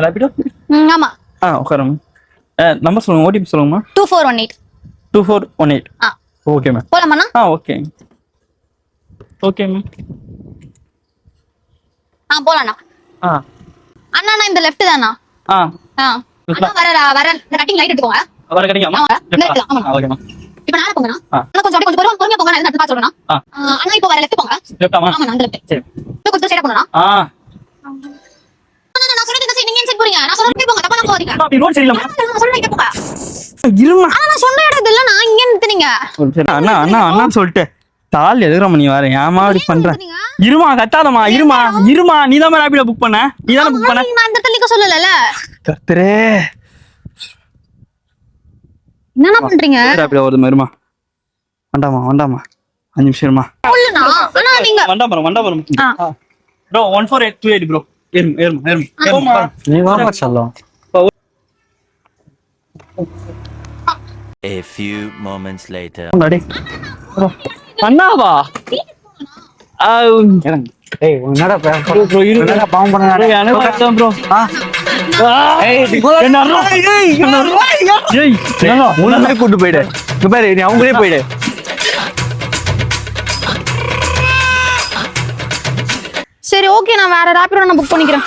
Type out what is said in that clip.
ரேபிடோ? ஆமா. உட்காருங்க. நம்பர் சொல்லுங்க, ஓடிபி சொல்லுங்கம்மா. 2418. 2418. Okay ma'am. போலாமாண்ணா? Okay okay ma'am. போலாண்ணா. அண்ணா இந்த லெஃப்ட் தானா? அண்ணா வர கட்டிங் லைட் எடுத்துக்கோங்க. வர கட்டிங்கம்மா. Okay ma'am. இப்போ நேரா போங்கண்ணா. அண்ணா கொஞ்சம் அப்படியே கொஞ்சம் பொறுமையா போங்க, நான் என்ன பார்த்து சொல்றேன்னா. அண்ணா இப்போ வர லெஃப்ட் போங்க. லெஃப்டாமா? ஆமாண்ணா, அந்த லெஃப்ட். சரி. இன்னும் கொஞ்சம் ஸ்ட்ரைட்டா போங்கண்ணா. நான் சொல்றது என்ன நீங்க ஏன் போறீங்க? நான் சொல்றது போங்க, தப்பா போறீங்க. அப்படி ரோட் சரியில்லைம்மா. நான் சொல்றேன் கேட்க போங்க. இருமா. நான் சொன்ன இடத்துல இல்ல, நான் இங்க நிறுத்துனீங்க. அண்ணா அண்ணா அண்ணா சொல்லிட்டு தால் எதுக்குறமா நீ வர? ஏமா அப்படி பண்ற? இருமா, கத்தாதமா. இருமா நீதான் ரேபிடோ புக் பண்ண. நீதானே புக் பண்ண. நான் இந்த இடத்துல நிக்க சொல்லல. கர்த்தரே, என்ன பண்றீங்க? ரேபிடோ வருது இருமா. வண்டாமா 5 நிமிஷம் இருமா. சொல்லுண்ணா. அண்ணா நீங்க வண்டாபுரம் ப்ரோ. 14828 ப்ரோ. ஏறுமா. நீ வாமா செல்லம். A few moments later. அண்ணாவா? ஏய் என்னடா ப்ரோ என்னடா பாவம் பண்ணானே எனக்கு ப்ரோ. உன்னை கூட்டு போயிடு. இங்க பாரு, நீ அவங்களே போயிடு. சரி ஓகே, நான் வேற ரேபிடோ நான் புக் பண்ணிக்கிறேன்.